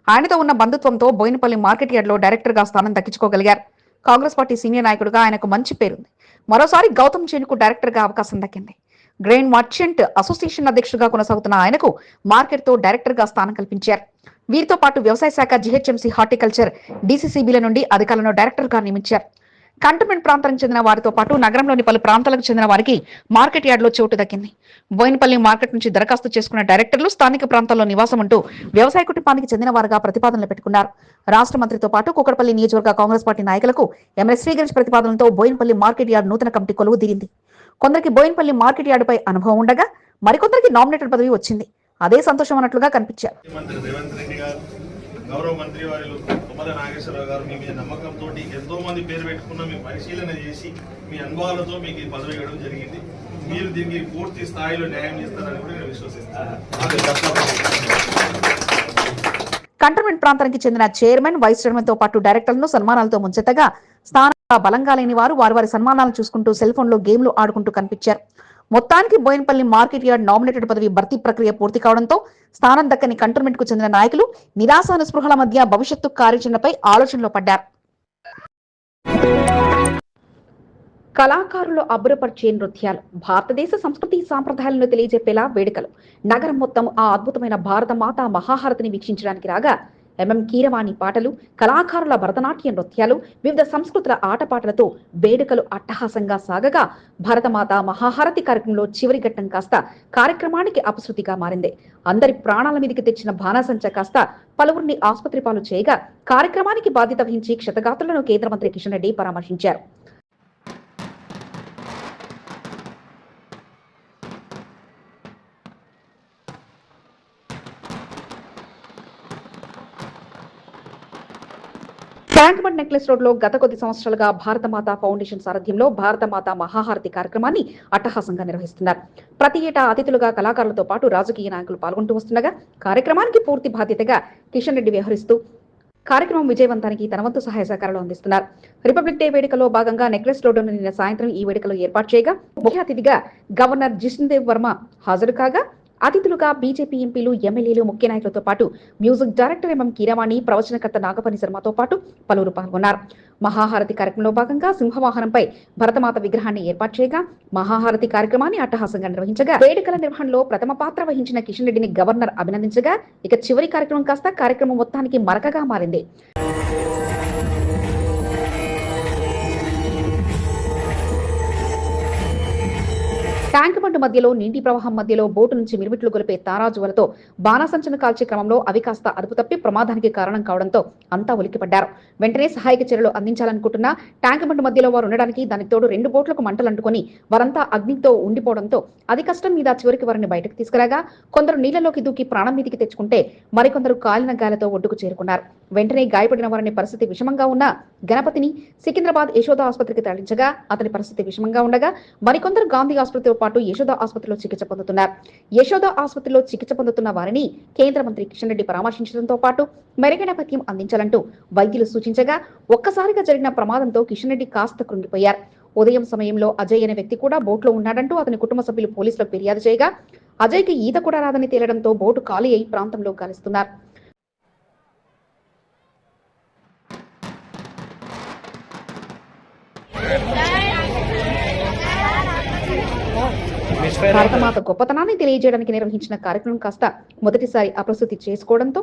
ఆయనతో ఉన్న బంధుత్వంతో బోయినపల్లి మార్కెట్ యార్డ్ లో డైరెక్టర్ గా స్థానం దక్కించుకోగలిగారు. కాంగ్రెస్ పార్టీ సీనియర్ నాయకుడిగా ఆయనకు మంచి పేరుంది. మరోసారి గౌతమ్ చేనుకు డైరెక్టర్ గా అవకాశం దక్కింది. గ్రెయిన్ మర్చెంట్ అసోసియేషన్ అధ్యక్షుడిగా కొనసాగుతున్న ఆయనకు మార్కెట్ తో డైరెక్టర్ గా స్థానం కల్పించారు. వీరితో పాటు వ్యవసాయ శాఖ, జీహెచ్ఎంసీ, హార్టికల్చర్, డీసీసీబీల నుండి అధికారులను డైరెక్టర్ గా నియమించారు. కంటోన్మెంట్ ప్రాంతానికి చెందిన వారితో పాటు నగరంలోని పలు ప్రాంతాలకు చెందిన వారికి మార్కెట్ యార్డ్ లో చోటు దక్కింది. బోయినపల్లి మార్కెట్ నుంచి దరఖాస్తు చేసుకున్న డైరెక్టర్లు స్థానిక ప్రాంతాల్లో నివాసం ఉంటూ వ్యవసాయ కుటుంబానికి చెందిన వారుగా ప్రతిపాదనలు పెట్టుకున్నారు. రాష్ట్ర మంత్రితో పాటు కుకట్పల్లి నియోజకవర్గ కాంగ్రెస్ పార్టీ నాయకులకు ఎమ్మెల్యే శ్రీగణేష్ ప్రతిపాదనలతో బోయినపల్లి మార్కెట్ యార్డ్ నూతన కమిటీ కొలువు తీరింది. కొందరికి బోయినపల్లి మార్కెట్ యార్డుపై అనుభవం ఉండగా మరికొందరికి నామినేటెడ్ పదవి వచ్చింది. అదే సంతోషం అన్నట్లుగా కనిపించారు. మంత్రి రేవంత్ రెడ్డి గారు, గౌరవ మంత్రి వారు తుమ్మల నాగేశ్వరరావు గారు మీ మీద నమ్మకంతో ఎంతో మంది పేరు పెట్టుకున్న మీ పరిశీలన చేసి మీ అనుభవాలతో మీకు ఈ పదవి ఇవ్వడం జరిగింది. మీరు దీనికి పూర్తి స్థాయిలో న్యాయం చేస్తారని కూడా నేను విశ్వసిస్తాను. కంటోన్మెంట్ ప్రాంతానికి చెందిన చైర్మన్, వైస్ చైర్మన్ తో పాటు డైరెక్టర్లను సన్మానాలతో ముంచెత్తగా స్థానంగా బలంగా లేని వారు వారి సన్మానాలు చూసుకుంటూ సెల్ ఫోన్ లో గేమ్లు ఆడుకుంటూ కనిపించారు. మొత్తానికి బోయినపల్లి మార్కెట్ యార్డ్ నామినేటెడ్ పదవి భర్తీ ప్రక్రియ పూర్తి కావడంతో స్థానం దక్కని కంటోన్మెంట్ కు చెందిన నాయకులు నిరాశ నిస్పృహల మధ్య భవిష్యత్తు కార్యాచరణపై ఆలోచనలో పడ్డారు. కళాకారులు అబ్బురపరిచే నృత్యాలు, భారతదేశ సంస్కృతి సాంప్రదాయాలను తెలియజెప్పేలా వేడుకలు. నగరం మొత్తం ఆ అద్భుతమైన భారత మాత మహాహారతిని వీక్షించడానికి రాగా ఎంఎం కీరవాణి పాటలు, కళాకారుల భరతనాట్య నృత్యాలు, వివిధ సంస్కృతుల ఆటపాటలతో వేడుకలు అట్టహాసంగా సాగగా భరతమాత మహాహారతి కార్యక్రమంలో చివరి ఘట్టం కాస్త కార్యక్రమానికి అపశృతిగా మారింది. అందరి ప్రాణాల మీదకి తెచ్చిన బాణాసంచ కాస్త పలువురిని ఆసుపత్రి పాలు చేయగా కార్యక్రమానికి బాధ్యత వహించి క్షతగాత్రులను కేంద్ర మంత్రి కిషన్ రెడ్డి పరామర్శించారు. ట్యాంక్బండ్ నెక్లెస్ రోడ్ లో గత కొద్ది సంవత్సరాలుగా భారతమాత ఫౌండేషన్ సారథ్యంలో భారతమాత మహాహారతి కార్యక్రమాన్ని అట్టహాసంగా నిర్వహిస్తున్నారు. ప్రతి ఏటా అతిథులుగా కళాకారులతో పాటు రాజకీయ నాయకులు పాల్గొంటూ వస్తుండగా కార్యక్రమానికి పూర్తి బాధ్యతగా కిషన్ రెడ్డి వ్యవహరిస్తూ కార్యక్రమం విజయవంతానికి తన వంతు సహాయ సహకారాలు అందిస్తున్నారు. రిపబ్లిక్ డే వేడుకలో భాగంగా నెక్లెస్ రోడ్డు నిన్న సాయంత్రం ఈ వేడుకలు ఏర్పాటు చేయగా ముఖ్య అతిథిగా గవర్నర్ జిష్ణుదేవ్ వర్మ హాజరు కాగా అతిథులుగా బీజేపీ ఎంపీలు, ఎమ్మెల్యేలు, ముఖ్య నాయకులతో పాటు మ్యూజిక్ డైరెక్టర్ ఎంఎం కీరవాణి, ప్రవచనకర్త నాగపని శర్మతో పాటు పలువురు పాల్గొన్నారు. మహాహారతి కార్యక్రమంలో భాగంగా సింహవాహనంపై భరతమాత విగ్రహాన్ని ఏర్పాటు చేయగా మహాహారతి కార్యక్రమాన్ని అట్టహాసంగా నిర్వహించగా వేడుకల నిర్వహణలో ప్రథమ పాత్ర వహించిన కిషన్ రెడ్డిని గవర్నర్ అభినందించగా ఇక చివరి కార్యక్రమం కాస్త కార్యక్రమం మొత్తానికి మరకగా మారింది. ట్యాంక్ బండ్ మధ్యలో నీటి ప్రవాహం మధ్యలో బోటు నుంచి మిరుమిట్లు గొలిపే తారాజువలతో బాణాసంచను కాల్చే క్రమంలో అవి కాస్త అదుపు తప్పి ప్రమాదానికి కారణం కావడంతో అంతా ఉలిక్కిపడ్డారు. వెంటనే సహాయక చర్యలు అందించాలనుకుంటున్న ట్యాంక్ బండ్ మధ్యలో వారు ఉండడానికి దానికి తోడు 2 బోట్లకు మంటలు అంటుకుని వారంతా అగ్నితో ఉండిపోవడంతో అది కష్టం మీద చివరికి వారిని బయటకు తీసుకురాగా కొందరు నీళ్లలోకి దూకి ప్రాణం మీదికి తెచ్చుకుంటే మరికొందరు కాలిన గాలితో ఒడ్డుకు చేరుకున్నారు. వెంటనే గాయపడిన వారిని పరిస్థితి విషమంగా ఉన్న గణపతిని సికింద్రాబాద్ యశోద ఆసుపత్రికి తరలించగా అతని పరిస్థితి విషమంగా ఉండగా మరికొందరు గాంధీ ఆసుపత్రితో పాటు యశోద ఆసుపత్రిలో చికిత్స పొందుతున్నారు. యశోద ఆసుపత్రిలో చికిత్స పొందుతున్న వారిని కేంద్ర మంత్రి కిషన్ రెడ్డి పరామర్శించడంతో పాటు మెరుగైన పథ్యం అందించాలంటూ వైద్యులు సూచించగా ఒక్కసారిగా జరిగిన ప్రమాదంతో కిషన్ రెడ్డి కాస్త కృంగిపోయారు. ఉదయం సమయంలో అజయ్ అనే వ్యక్తి కూడా బోట్లో ఉన్నాడంటూ అతని కుటుంబ సభ్యులు పోలీసులకు ఫిర్యాదు చేయగా అజయ్కి ఈత కూడా రాదని తేలడంతో బోటు ఖాళీ అయి ప్రాంతంలో గాలిస్తున్నారు. భారతమాత గొప్పతనాన్ని తెలియజేయడానికి నిర్వహించిన కార్యక్రమం కాస్త మొదటిసారి అప్రస్తుతి చేసుకోవడంతో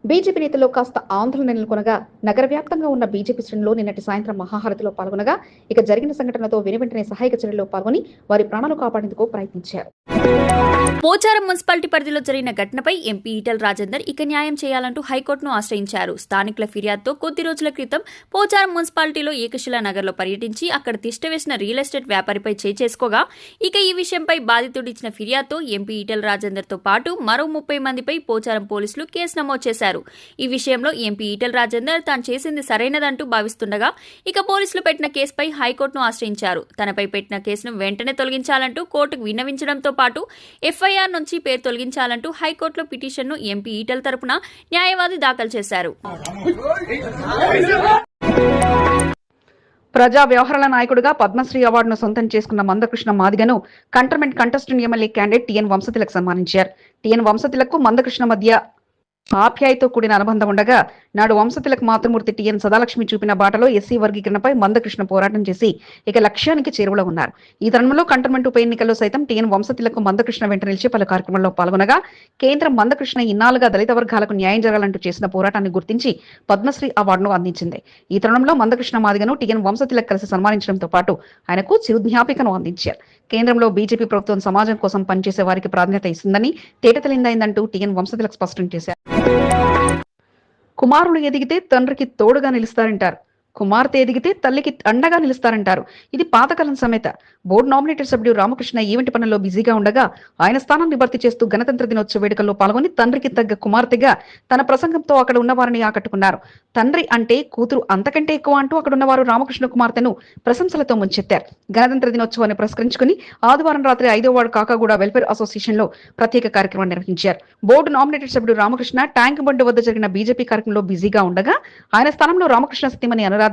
బీజేపీ నేతల్లో కాస్త ఆందోళన నెలకొనగా నగర వ్యాప్తంగా ఉన్న బీజేపీ శ్రేణులు నిన్నటి సాయంత్రం మహాహారతిలో పాల్గొనగా ఇక జరిగిన సంఘటనతో వెంటనే సహాయక చర్యల్లో పాల్గొని వారి ప్రాణాలు కాపాడేందుకు ప్రయత్నించారు. పోచారం మున్సిపాలిటీ పరిధిలో జరిగిన ఘటనపై ఎంపీ ఈటెల రాజేందర్ ఇక న్యాయం చేయాలంటూ హైకోర్టును ఆశ్రయించారు. స్థానికుల ఫిర్యాదుతో కొద్ది రోజుల క్రితం పోచారం మున్సిపాలిటీలో ఏకశిలా నగర్లో పర్యటించి అక్కడ తిష్టవేసిన రియల్ ఎస్టేట్ వ్యాపారిపై చేసుకోగా ఇక ఈ విషయంపై బాధితుడు ఇచ్చిన ఫిర్యాదుతో ఎంపీ ఈటెల రాజేందర్తో పాటు మరో 30 మందిపై పోచారం పోలీసులు కేసు నమోదు చేశారు. చేశారు. ఈ విషయంలో ఎంపీ ఈటెల రాజేందర్ తాను చేసింది సరైనదంటూ భావిస్తుండగా ఇక పోలీసులు పెట్టిన కేసుపై హైకోర్టును ఆశ్రయించారు. తనపై పెట్టిన కేసును వెంటనే తొలగించాలంటూ కోర్టుకు విన్నవించడంతో పాటు ఎఫ్ఐఆర్ నుంచి పేరు తొలగించాలంటూ హైకోర్టులో పిటిషన్ను ఎంపీ ఈటెల తరపున న్యాయవాది దాఖలు చేశారు. ప్రజా వ్యవహారాల నాయకుడిగా పద్మశ్రీ అవార్డును సొంతం చేసుకున్న మందకృష్ణ మాదిగను cantonment contestant MLA candidate TN Vamshatilak సన్మానించారు. టిఎన్ వంశతిలకు మందకృష్ణ మధ్య ఆప్యాయతో కూడిన అనుబంధం ఉండగా నాడు వంశతిలక్ మాతృమూర్తి టిఎన్ సదాలక్ష్మి చూపిన బాటలో ఎస్సీ వర్గీకరణపై మందకృష్ణ పోరాటం చేసి ఇక లక్ష్యానికి చేరువలో ఉన్నారు. ఈ తరుణంలో కంటోన్మెంట్ ఉప ఎన్నికల్లో సైతం టిఎన్ వంశతిలకు మందకృష్ణ వెంట నిలిచి పలు కార్యక్రమాల్లో పాల్గొనగా కేంద్రం మందకృష్ణ ఇన్నాళ్లుగా దళిత వర్గాలకు న్యాయం జరగాలంటూ చేసిన పోరాటాన్ని గుర్తించి పద్మశ్రీ అవార్డును అందించింది. ఈ తరుణంలో మందకృష్ణ మాదిగను టిఎన్ వంశతిలక్ కలిసి సన్మానించడంతో పాటు ఆయనకు చిరుజ్ఞాపికను అందించారు. కేంద్రంలో బీజేపీ ప్రభుత్వం సమాజం కోసం పనిచేసే వారికి ప్రాధాన్యత ఇస్తుందని తేటతెలిందైందంటూ టిఎన్ వంశతిలక్ స్పష్టం చేశారు. కుమారులు ఎదిగితే తండ్రికి తోడుగా నిలుస్తారంటారు. కుమార్తె ఎదిగితే తల్లికి అండగా నిలుస్తారంటారు. ఇది పాతకాలం సమేత. బోర్డు నామినేటెడ్ సభ్యుడు రామకృష్ణ ఈవెంట్ పనుల్లో బిజీగా ఉండగా ఆయన స్థానాన్ని భర్తీ చేస్తూ గణతంత్ర దినోత్సవ వేడుకల్లో పాల్గొని తండ్రికి తగ్గ కుమార్తెగా తన ప్రసంగంతో అక్కడ ఉన్నవారిని ఆకట్టుకున్నారు. తండ్రి అంటే కూతురు అంతకంటే ఎక్కువ అంటూ అక్కడ ఉన్నవారు రామకృష్ణ కుమార్తెను ప్రశంసలతో ముంచెత్తారు. గణతంత్ర దినోత్సవాన్ని పురస్కరించుకుని ఆదివారం రాత్రి 5వ వార్డు కాకాగూడ వెల్ఫేర్ అసోసియేషన్ లో ప్రత్యేక కార్యక్రమాన్ని నిర్వహించారు. బోర్డు నామినేటెడ్ సభ్యుడు రామకృష్ణ ట్యాంక్ బండ్ వద్ద జరిగిన బీజేపీ కార్యక్రమంలో బిజీగా ఉండగా ఆయన స్థానంలో రామకృష్ణ సతీమణి అనురాధ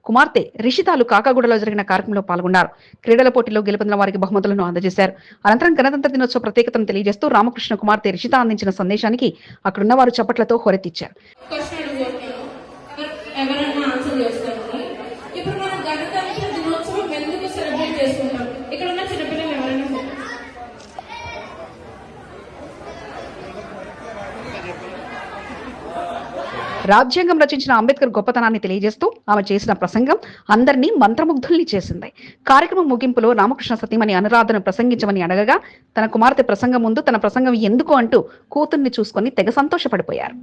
కుమార్తె రిషితాలు కాకాగూడలో జరిగిన కార్యక్రమంలో పాల్గొన్నారు. క్రీడల పోటీలో గెలుపొందిన వారికి బహుమతులను అందజేశారు. అనంతరం గణతంత్ర దినోత్సవ ప్రత్యేకతను తెలియజేస్తూ రామకృష్ణ కుమార్తె రిషిత అందించిన సందేశానికి అక్కడున్న వారు చప్పట్లతో హోరెత్తిచ్చారు. రాజ్యాంగం రచించిన అంబేద్కర్ గొప్పతనాన్ని తెలియజేస్తూ ఆమె చేసిన ప్రసంగం అందరినీ మంత్రముగ్ధుల్ని చేసింది. కార్యక్రమం ముగింపులో రామకృష్ణ సతీమణి అనురాధను ప్రసంగించమని అడగగా తన కుమార్తె ప్రసంగం ముందు తన ప్రసంగం ఎందుకు అంటూ కూతుర్ని చూసుకొని తెగ సంతోషపడిపోయారు.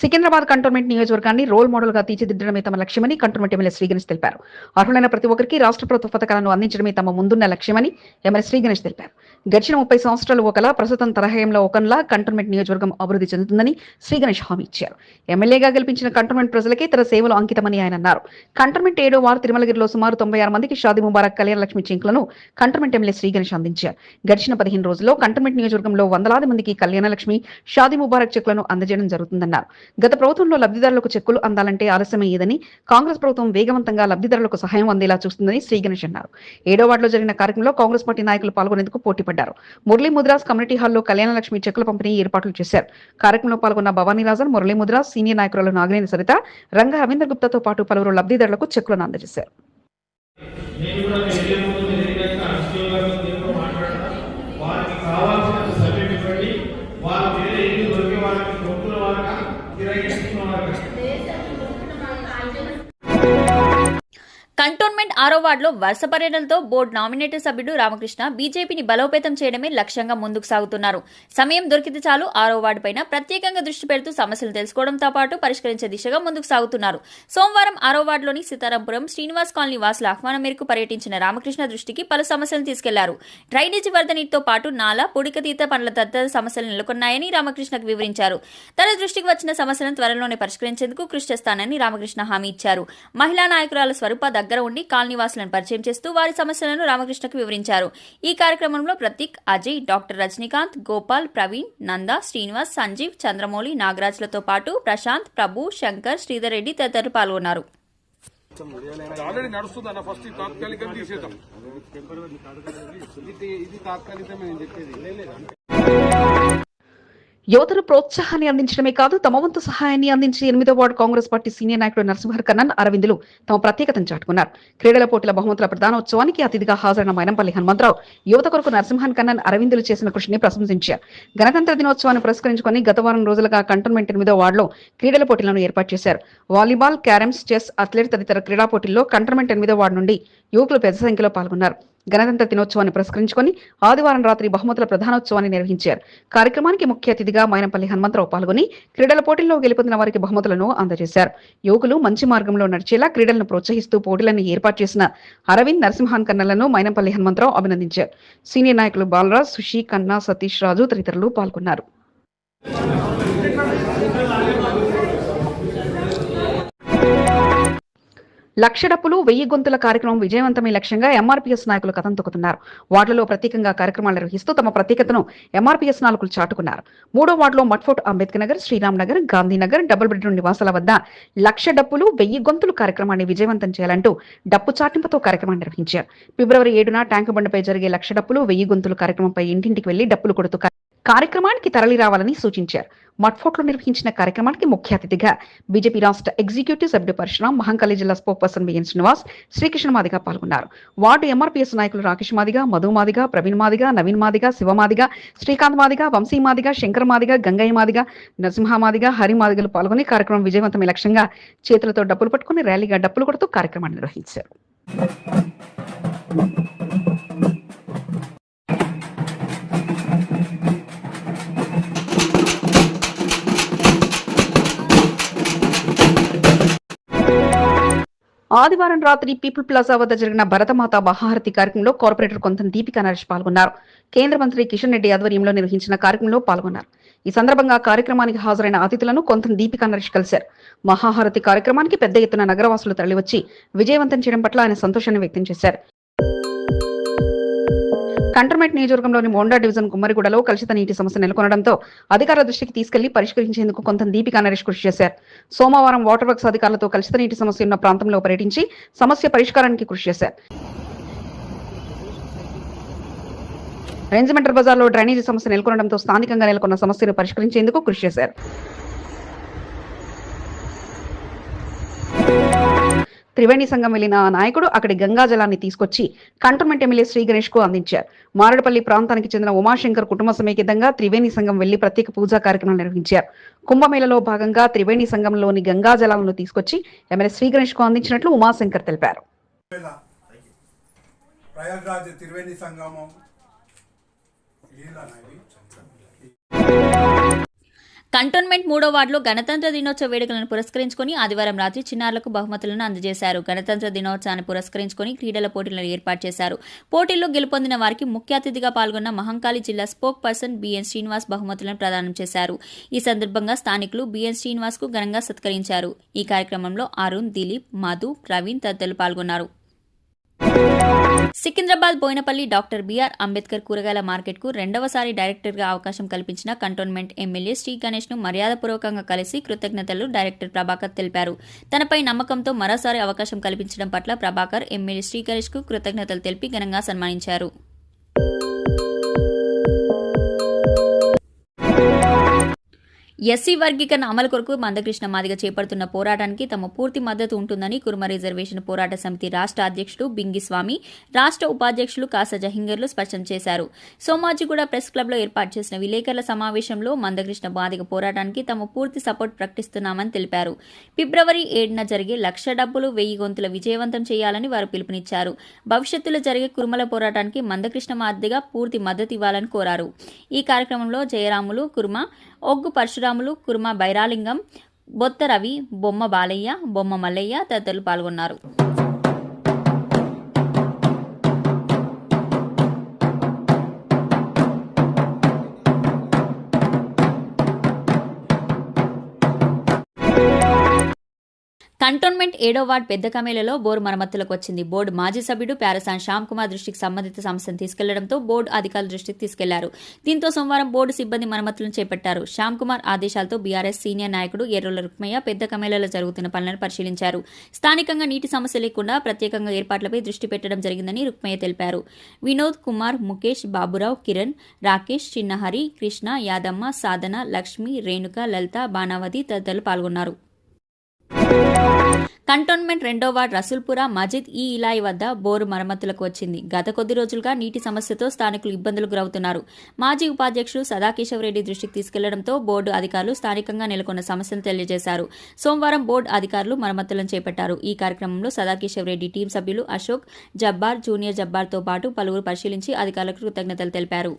సికింద్రాబాద్ కంటోన్మెంట్ నియోజకవర్గాన్ని రోల్ మోడల్ గా తీర్చిదిద్దడమే తమ లక్ష్యమని కంటోన్మెంట్ ఎమ్మెల్యే శ్రీ గణేష్ తెలిపారు. అర్హులైన ప్రతి ఒక్కరికి రాష్ట్ర ప్రభుత్వ పథకాలను అందించడమే తమ ముందున్న లక్ష్యమని ఎమ్మెల్యే శ్రీ గణేష్ తెలిపారు. గడిచిన 30 సంవత్సరాలు ఒకలా ప్రస్తుతం తరహాయంలో ఒకలా కంటోన్మెంట్ నియోజకవర్గం అభివృద్ధి చెందుతుందని శ్రీ గణేష్ హామీ ఇచ్చారు. ఎమ్మెల్యేగా గెలిపించిన కంటోన్మెంట్ ప్రజలకే తన సేవలు అంకితమని ఆయన అన్నారు. కంటోన్మెంట్ 7వ వార్డు తిరుమలగిరిలో సుమారు 96 మందికి షాదీ ముబారక్ కళ్యాణ లక్ష్మి చెంకులను కంటోన్మెంట్ ఎమ్మెల్యే శ్రీ గణేష్ అందించారు. గడిచిన 15 రోజుల్లో కంటోన్మెంట్ నియోజకవర్గంలో వందలాది మందికి కళ్యాణ లక్ష్మి షాదీ ముబారక్ చెక్కులను అందజేయడం జరుగుతుందన్నారు. గత ప్రభుత్వంలో లబ్ధిదారులకు చెక్కులు అందాలంటే ఆలస్యమయ్యేదని, కాంగ్రెస్ ప్రభుత్వం వేగవంతంగా లబ్ధిదారులకు సహాయం అందేలా చూస్తుందని శ్రీ గణేష్ అన్నారు. 7వ వార్డులో జరిగిన కార్యక్రమంలో కాంగ్రెస్ పార్టీ నాయకులు పాల్గొనేందుకు పోటీపడ్డారు. మురళీ ముద్రాస్ కమ్యూనిటీ హాల్లో కళ్యాణ లక్ష్మి చెక్కుల పంపిణీ ఏర్పాట్లు చేశారు. కార్యక్రమంలో పాల్గొన్న భవానీ రాజన్, మురళీ ముద్రాస్, సీనియర్ నాయకురాలు నాగినేని సరిత, రంగ రవీంద్ర గుప్తాతో పాటు పలువురు లబ్ధిదారులకు చెక్కులను అందజేశారు. కంటోన్మెంట్ 6వ వార్డులో వరుస పర్యటనలతో బోర్డు నామినేటెడ్ సభ్యుడు రామకృష్ణ బీజేపీని బలోపేతం చేయడమే లక్ష్యంగా ముందుకు సాగుతున్నారు. సమయం దొరికితే చాలు 6వ వార్డు పైన ప్రత్యేకంగా దృష్టి పెడుతూ సమస్యలు తెలుసుకోవడంతో పాటు పరిష్కరించే దిశగా ముందుకు సాగుతున్నారు. సోమవారం 6వ వార్డులోని సీతారాంపురం శ్రీనివాస్ కాలనీ వాసుల ఆహ్వానం మేరకు పర్యటించిన రామకృష్ణ దృష్టికి పలు సమస్యలను తీసుకెళ్లారు. డ్రైనేజీ వరద నీటితో పాటు నాలా, పుడికతీత పనుల తదితర సమస్యలు నెలకొన్నాయని రామకృష్ణకు వివరించారు. తన దృష్టికి వచ్చిన సమస్యలను త్వరలోనే పరిష్కరించేందుకు కృషి చేస్తానని రామకృష్ణ హామీ ఇచ్చారు. మహిళా నాయకురాలు స్వరూప దగ్గర ఉండి కాలనీవాసులను పరిచయం చేస్తూ వారి సమస్యలను రామకృష్ణకు వివరించారు. ఈ కార్యక్రమంలో ప్రతీక్, అజయ్, డాక్టర్ రజనీకాంత్, గోపాల్, ప్రవీణ్, నంద, శ్రీనివాస్, సంజీవ్, చంద్రమౌళి, నాగరాజ్లతో పాటు ప్రశాంత్, ప్రభు, శంకర్, శ్రీధర్ రెడ్డి తదితరులు పాల్గొన్నారు. యువతను ప్రోత్సాహాన్ని అందించడమే కాదు తమ వంతు సహాయాన్ని అందించి 8వ వార్డు కాంగ్రెస్ పార్టీ సీనియర్ నాయకుడు నరసింహర్ కన్నన్ అరవిందులు తమ ప్రత్యేకతను చాటుకున్నారు. క్రీడల పోటీల బహుమతుల ప్రధానోత్సవానికి అతిథిగా హాజరైన మైనంపల్లి హనుమంతరావు యువత కొరకు నరసింహన్ కన్నన్ అరవిందులు చేసిన కృషిని ప్రశంసించారు. గణతంత్ర దినోత్సవాన్ని పురస్కరించుకొని గత వారం రోజులుగా కంటోన్మెంట్ 8వ వార్డులో క్రీడల పోటీలను ఏర్పాటు చేశారు. వాలీబాల్, క్యారమ్స్, చెస్, అథ్లెట్ తదితర క్రీడా పోటీల్లో కంటోన్మెంట్ 8వ వార్డు నుండి యువకులు పెద్ద సంఖ్యలో పాల్గొన్నారు. గణతంత్ర దినోత్సవాన్ని పురస్కరించుకొని ఆదివారం రాత్రి బహుమతుల ప్రధానోత్సవాన్ని నిర్వహించారు. కార్యక్రమానికి ముఖ్య అతిథిగా మైనంపల్లి హనుమంతరావు పాల్గొని క్రీడల పోటీల్లో గెలుపొందిన వారికి బహుమతులను అందజేశారు. యువకులు మంచి మార్గంలో నడిచేలా క్రీడలను ప్రోత్సహిస్తూ పోటీలను ఏర్పాటు చేసిన అరవింద్, నరసింహన్ కన్నలను మైనంపల్లి హనుమంతరావు అభినందించారు. సీనియర్ నాయకులు బాలరాజ్, సుషి, కన్నా, సతీష్ రాజు తదితరులు పాల్గొన్నారు. లక్ష డప్పులు 1000 గొంతుల కార్యక్రమం విజయవంతమే లక్ష్యంగా ఎంఆర్పీఎస్ నాయకులు కథం తొక్కుతున్నారు. వార్డులో ప్రత్యేకంగా కార్యక్రమాలు నిర్వహిస్తూ తమ ప్రత్యేకతను ఎంఆర్పీఎస్ నాయకులు చాటుకున్నారు. 3వ వార్డులో మట్ఫోర్ట్, అంబేద్కర్ నగర్, శ్రీరామ్ నగర్, గాంధీనగర్, డబుల్ బెడ్రూమ్ నివాసాల వద్ద లక్ష డప్పులు 1000 గొంతులు కార్యక్రమాన్ని విజయవంతం చేయాలంటూ డప్పు చాటింపుతో కార్యక్రమాన్ని నిర్వహించారు. ఫిబ్రవరి 7న ట్యాంకు బండపై జరిగే లక్ష డప్పులు 1000 గొంతులు కార్యక్రమంపై ఇంటింటికి వెళ్లి డప్పులు కొడుతూ కార్యక్రమానికి తరలి రావాలని సూచించారు. మట్ఫోర్ట్లో నిర్వహించిన కార్యక్రమానికి ముఖ్య అతిథిగా బీజేపీ రాష్ట్ర ఎగ్జిక్యూటివ్ సభ్యుడు పరశురాం, మహంకాళి జిల్లా spokesperson BN Srinivas, Srikrishna Madiga పాల్గొన్నారు. వార్డు ఎంఆర్పీఎస్ నాయకులు రాకేష్ మాదిగా, మధు మాదిగా, ప్రవీణ్ మాదిగా, నవీన్ మాదిగా, శివ మాదిగా, శ్రీకాంత్ మాదిగా, వంశీ మాదిగా, శంకర్ మాదిగా, గంగయ్య మాదిగా, నరసింహ మాదిగా, హరి మాదిగలు పాల్గొని కార్యక్రమం విజయవంతమే లక్ష్యంగా చేతులతో డప్పులు పట్టుకుని ర్యాలీగా డప్పులు కొడుతూ కార్యక్రమాన్ని నిర్వహించారు. ఆదివారం రాత్రి పీపుల్ ప్లాజా వద్ద జరిగిన భరతమాత మహాహారతి కార్యక్రమంలో కార్పొరేటర్ కొంతం దీపికా నరేష్ పాల్గొన్నారు. కేంద్ర మంత్రి కిషన్ రెడ్డి ఆధ్వర్యంలో నిర్వహించిన కార్యక్రమంలో పాల్గొన్నారు. ఈ సందర్భంగా కార్యక్రమానికి హాజరైన అతిథులను కొంతం దీపికా నరేష్ కలిశారు. మహాహారతి కార్యక్రమానికి పెద్ద ఎత్తున నగరవాసులు తరలివచ్చి విజయవంతం చేయడం పట్ల ఆయన సంతోషాన్ని వ్యక్తం చేశారు. కంటోన్మెంట్ నియోజకవర్గంలోని మోండా డివిజన్ కుమ్మరిగూడలో కలుషిత నీటి సమస్య నెలకొనడంతో అధికారుల దృష్టికి తీసుకెళ్లి పరిష్కరించేందుకు కొంత దీపికా నరేష్ కృషి చేశారు. సోమవారం వాటర్ వర్క్స్ అధికారులతో కలుషిత నీటి సమస్య ఉన్న ప్రాంతంలో పర్యటించి సమస్య పరిష్కారానికి కృషి చేశారు. రేంజ్మెంటర్ బజార్లో డ్రైనేజీ సమస్య నెలకొనడంతో స్థానికంగా నెలకొన్న సమస్యను పరిష్కరించేందుకు కృషి చేశారు. త్రివేణి సంఘం వెళ్లిన నాయకుడు అక్కడి గంగా జలాన్ని తీసుకొచ్చి కంటోన్మెంట్ ఎమ్మెల్యే శ్రీ గణేష్ కు అందించారు. మారడపల్లి ప్రాంతానికి చెందిన ఉమాశంకర్ కుటుంబ సమేతంగా త్రివేణి సంఘం వెళ్లి ప్రత్యేక పూజా కార్యక్రమం నిర్వహించారు. కుంభమేళలో భాగంగా త్రివేణి సంఘంలోని గంగా జలాలను తీసుకొచ్చి ఎమ్మెల్యే శ్రీ గణేష్ కు అందించినట్లు ఉమాశంకర్ తెలిపారు. కంటోన్మెంట్ 3వ వార్డులో గణతంత్ర దినోత్సవ వేడుకలను పురస్కరించుకొని ఆదివారం రాత్రి చిన్నారులకు బహుమతులను అందజేశారు. గణతంత్ర దినోత్సవాన్ని పురస్కరించుకొని క్రీడల పోటీలను ఏర్పాటు చేశారు. పోటీల్లో గెలుపొందిన వారికి ముఖ్య అతిథిగా పాల్గొన్న మహంకాళి జిల్లా స్పోక్ పర్సన్ బిఎన్ శ్రీనివాస్ బహుమతులను ప్రదానం చేశారు. ఈ సందర్భంగా స్థానికులు బిఎన్ శ్రీనివాస్ కు ఘనంగా సత్కరించారు. ఈ కార్యక్రమంలో అరుణ్, దిలీప్, మధు, ప్రవీణ్ తదితరులు పాల్గొన్నారు. సికింద్రాబాద్ బోయినపల్లి డాక్టర్ బిఆర్ అంబేద్కర్ కూరగాయల మార్కెట్కు రెండవసారి డైరెక్టర్గా అవకాశం కల్పించిన కంటోన్మెంట్ ఎమ్మెల్యే శ్రీ గణేష్ను మర్యాదపూర్వకంగా కలిసి కృతజ్ఞతలు డైరెక్టర్ ప్రభాకర్ తెలిపారు. తనపై నమ్మకంతో మరోసారి అవకాశం కల్పించడం పట్ల ప్రభాకర్ ఎమ్మెల్యే శ్రీ గణేష్కు కృతజ్ఞతలు తెలిపి ఘనంగా సన్మానించారు. ఎస్సీ వర్గీకరణ అమలు కొరకు మందకృష్ణ మాదిగ చేపడుతున్న పోరాటానికి తమ పూర్తి మద్దతు ఉంటుందని కుర్మ రిజర్వేషన్ పోరాట సమితి రాష్ట్ర అధ్యక్షుడు బింగిస్వామి, రాష్ట్ర ఉపాధ్యక్షులు కాస జహింగర్లు స్పష్టం చేశారు. సోమాజిగూడ ప్రెస్ క్లబ్లో ఏర్పాటు చేసిన విలేకరుల సమావేశంలో మందకృష్ణ మాదిగ పోరాటానికి తమ పూర్తి సపోర్ట్ ప్రకటిస్తున్నామని తెలిపారు. ఫిబ్రవరి 7న జరిగే లక్ష డబ్బులు 1000 గొంతుల విజయవంతం చేయాలని వారు పిలుపునిచ్చారు. భవిష్యత్తులో జరిగే కుర్మల పోరాటానికి మందకృష్ణ మాదిగ పూర్తి మద్దతు ఇవ్వాలని కోరారు. ఈ కార్యక్రమంలో జయరాములు కుర్మ, ఒగ్గు పరశురాములు, కుర్మ బైరాలింగం, బొత్త రవి, బొమ్మ బాలయ్య, బొమ్మ మల్లయ్య తదితరులు పాల్గొన్నారు. కంటోన్మెంట్ 7వ వార్డు పెద్ద కమేలలో బోరు మరమ్మతులకు వచ్చింది. బోర్డు మాజీ సభ్యుడు ప్యారసాన్ శ్యామ్ కుమార్ దృష్టికి సంబంధిత సమస్యను తీసుకెళ్లడంతో బోర్డు అధికారుల దృష్టికి తీసుకెళ్లారు. దీంతో సోమవారం బోర్డు సిబ్బంది మరమ్మతులను చేపట్టారు. శ్యామ్ కుమార్ ఆదేశాలతో బీఆర్ఎస్ సీనియర్ నాయకుడు ఎర్రోల రుక్మయ్య పెద్ద కమేలలో జరుగుతున్న పనులను పరిశీలించారు. స్థానికంగా నీటి సమస్య లేకుండా ప్రత్యేకంగా ఏర్పాట్లపై దృష్టి పెట్టడం జరిగిందని రుక్మయ్య తెలిపారు. వినోద్ కుమార్, ముఖేష్, బాబురావు, కిరణ్, రాకేష్, చిన్నహరి, కృష్ణ, యాదమ్మ, సాధన, లక్ష్మి, రేణుక, లలిత, బాణావతి తదితరులు పాల్గొన్నారు. కంటోన్మెంట్ 2వ వార్డు రసూల్పుర మజిద్ ఈ ఇలాయి వద్ద బోరు మరమ్మతులకు వచ్చింది. గత కొద్ది రోజులుగా నీటి సమస్యతో స్థానికులు ఇబ్బందులకు గురవుతున్నారు. మాజీ ఉపాధ్యక్షుడు సదాకేశవరెడ్డి దృష్టికి తీసుకెళ్లడంతో బోర్డు అధికారులు స్థానికంగా నెలకొన్న సమస్యను తెలియజేశారు. సోమవారం బోర్డు అధికారులు మరమ్మతులను చేపట్టారు. ఈ కార్యక్రమంలో సదాకేశవరెడ్డి టీం సభ్యులు అశోక్, జబ్బార్, జూనియర్ జబ్బార్తో పాటు పలువురు పరిశీలించి అధికారులకు కృతజ్ఞతలు తెలిపారు.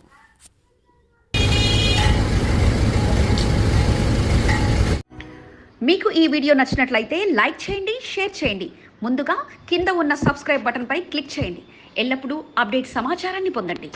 మీకు ఈ వీడియో నచ్చినట్లయితే లైక్ చేయండి, షేర్ చేయండి. ముందుగా కింద ఉన్న సబ్స్క్రైబ్ బటన్పై క్లిక్ చేయండి. ఎల్లప్పుడూ అప్డేట్ సమాచారాన్ని పొందండి.